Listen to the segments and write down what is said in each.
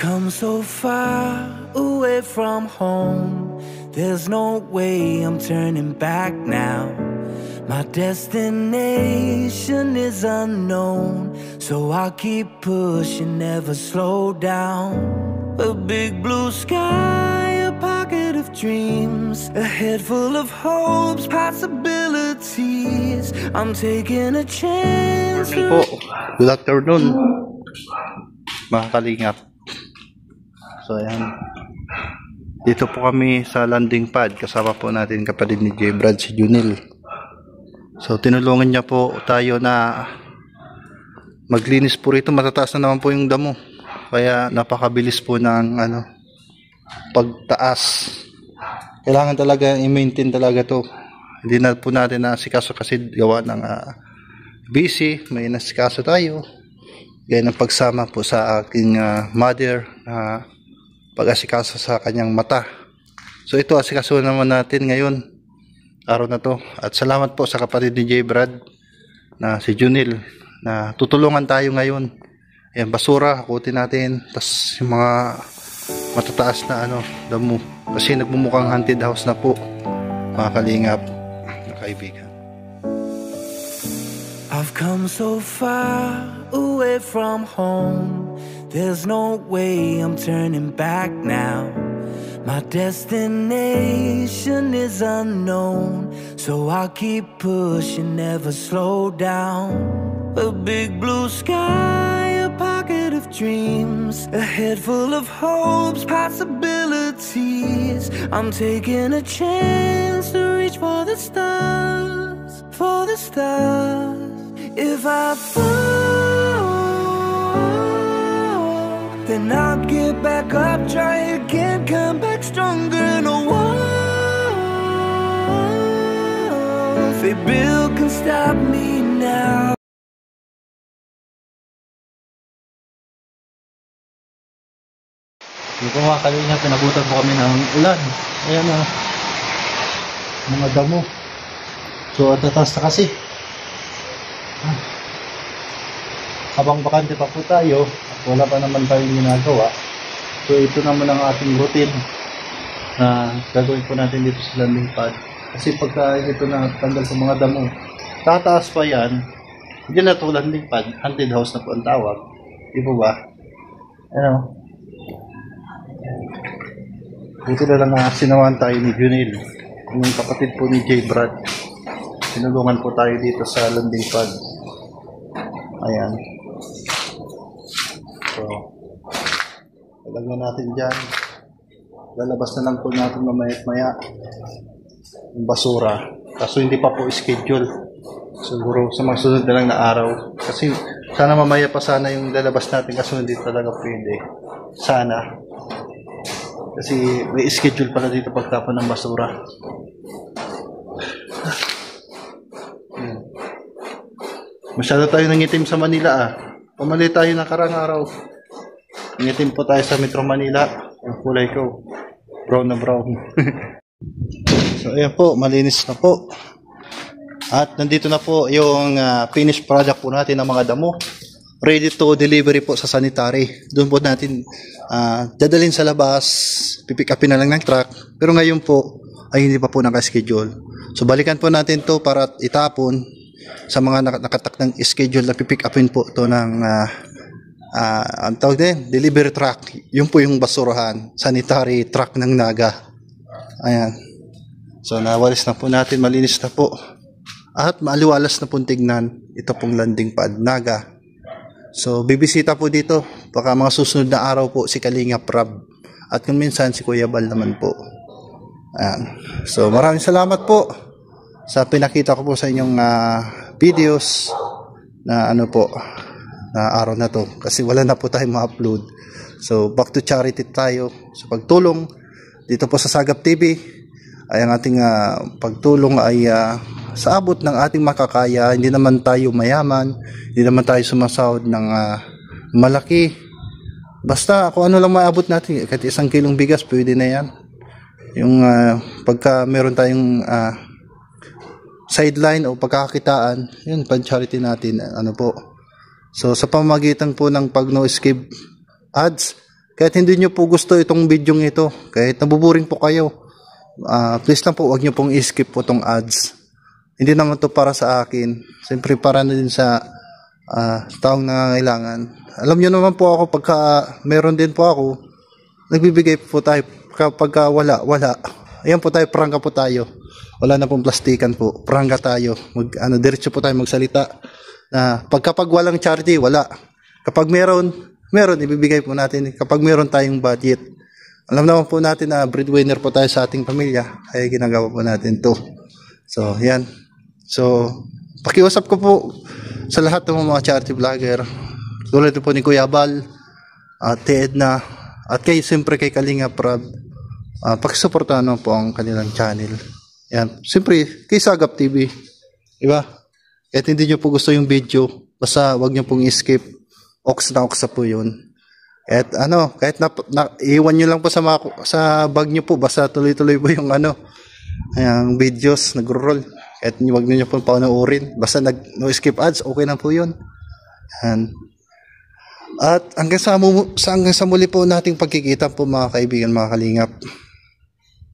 come so far away from home. There's no way I'm turning back now. My destination is unknown, so I'll keep pushing, never slow down. A big blue sky, a pocket of dreams, a head full of hopes, possibilities. I'm taking a chance. Good afternoon, mga kalingap. So ayan, dito po kami sa landing pad. Kasama po natin kapatid ni J. Brad, si Junil. So tinulungan niya po tayo na maglinis po rito. Matataas na naman po yung damo, kaya napakabilis po ng pagtaas. Kailangan talaga i-maintain talaga to. Hindi na po natin naasikaso kasi gawa ng busy. May nasikaso tayo, gaya ng pagsama po sa aking mother na pag-asikaso sa kanyang mata. So ito, asikaso naman natin ngayon, araw na to. At salamat po sa kapatid ni J. Brad na si Junil na tutulungan tayo ngayon. Ayan, basura hakutin natin, tas yung mga matataas na damo, kasi nagmumukhang haunted house na po, mga kalingap na kaibigan. I've come so far away from home. There's no way I'm turning back now. My destination is unknown, so I'll keep pushing, never slow down. A big blue sky, a pocket of dreams, a head full of hopes, possibilities. I'm taking a chance to reach for the stars, for the stars. If I fall, then I'll get back up, try again, come back stronger. No walls they build can stop me now. Yung mga kalingap, pinabutan po kami ng ulan. Ayan na, mga damo. So tataas na kasi. Habang bakante pa po tayo at wala pa naman tayong ginagawa, so ito naman ang ating routine na gagawin po natin dito sa landing pad. Kasi pagka ito na tanggal sa mga damo, tataas pa yan. Hindi na ito landing pad, haunted house na po ang tawag, di po ba? Dito na lang sinawan tayo ni Junil, yung kapatid po ni J. Brad. Sinulungan po tayo dito sa landing pad. Ayan. So, ilagyan natin dyan. Lalabas na lang po natin mamaya-maya yung basura. Kaso hindi pa po schedule. Siguro sa mga sunod na lang na araw. Kasi sana mamaya pa sana yung lalabas natin, kaso hindi talaga pwede. Sana. Kasi may schedule pala dito pagtapon ng basura. Masyado tayo nangitim sa Manila Pumali tayo ng karang araw. Nangitim po tayo sa Metro Manila. Yung kulay ko, brown na brown. So ayan po, malinis na po. At nandito na po yung finished product po natin ng mga damo. Ready to delivery po sa sanitary. Doon po natin dadalhin sa labas. Pipick upin na lang ng truck. Pero ngayon po ay hindi pa po naka-schedule. So balikan po natin to para itapon sa mga nakatak ng schedule na pipick upin po to ng ang tawag din, delivery truck. Yung po yung basurahan, sanitary truck ng Naga. Ayan. So nawalis na po natin, malinis na po. At maaliwalas na pong tignan ito pong landing pad Naga. So bibisita po dito baka mga susunod na araw po si Kalingap Rab. At kung minsan si Kuya Bal naman po. Ayan. So maraming salamat po sa pinakita ko po sa inyong videos na na araw na to, kasi wala na po tayong ma-upload. So back to charity tayo sa pagtulong dito po sa Sagap TV. Ay ang ating pagtulong ay sa abot ng ating makakaya. Hindi naman tayo mayaman, hindi naman tayo sumasahod ng malaki. Basta kung ano lang maabot natin, kahit 1 kilong bigas pwede na yan. Yung pagka meron tayong sideline o pagkakakitaan, yun, pan-charity natin, po. So, sa pamamagitan po ng pag no escape ads, kahit hindi nyo po gusto itong video ito, kahit nabuburing po kayo, please lang po, wag nyo pong i-skip po itong ads. Hindi naman to para sa akin. Siyempre para na din sa taong nangangailangan. Alam nyo naman po ako, pagka meron din po ako, nagbibigay po tayo. Kapag wala. Ayan po tayo, prangka po tayo. Wala na pong plastikan po. Prangka tayo. Diretso po tayo magsalita. Kapag walang charity, wala. Kapag meron, ibibigay po natin. Kapag meron tayong budget. Alam naman po natin na breadwinner po tayo sa ating pamilya. Kaya ginagawa po natin to. So, yan. So, pakiusap ko po sa lahat ng mga charity vlogger. Tulad po ni Kuya Bal, at Edna, at siyempre kay Kalinga Prab. Pakisuportahan naman po ang kanilang channel. Yan. Siyempre, kay Sagap TV. Diba? Kahit hindi nyo po gusto yung video, basta wag nyo pong i-skip. Ox na po yun. At kahit iwan nyo lang po sa bag nyo po, basta tuloy-tuloy po yung yung videos, nagro-roll. Kahit wag nyo po panoorin, basta no-skip ads, okay na po yun. Yan. At hanggang sa muli po nating pagkikita po mga kaibigan, mga kalingap.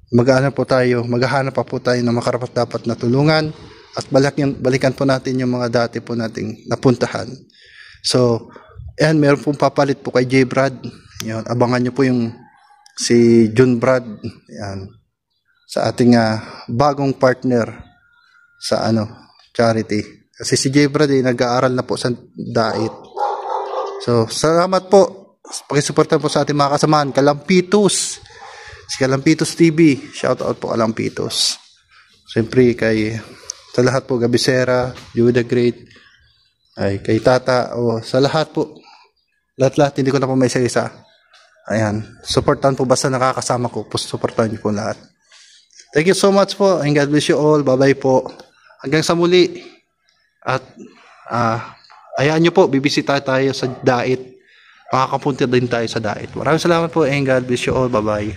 Maghahanap pa po tayo ng makarapat-dapat na tulungan at balikan po natin yung mga dati po nating napuntahan. So, ayan, meron pong papalit po kay J. Brad. Yan, abangan nyo po yung si John Brad. Yan, sa ating bagong partner sa charity. Kasi si J. Brad nag-aaral na po sa Dait. So, salamat po. Pakisuportahan po sa ating mga kasamahan. Kalampitos. Si Kalampitos TV. Shout out po Kalampitos. Siyempre sa lahat po, Gabisera, Judah Great, kay Tata, sa lahat po. Lahat, hindi ko na po may isa-isa. Ayan. Supportan po basta nakakasama ko. Supportan niyo po lahat. Thank you so much po. And God bless you all. Bye-bye po. Hanggang sa muli. At, ayaan nyo po, bibisita tayo sa Dait. Makakapunta din tayo sa Dait. Maraming salamat po and God bless you all. Bye-bye.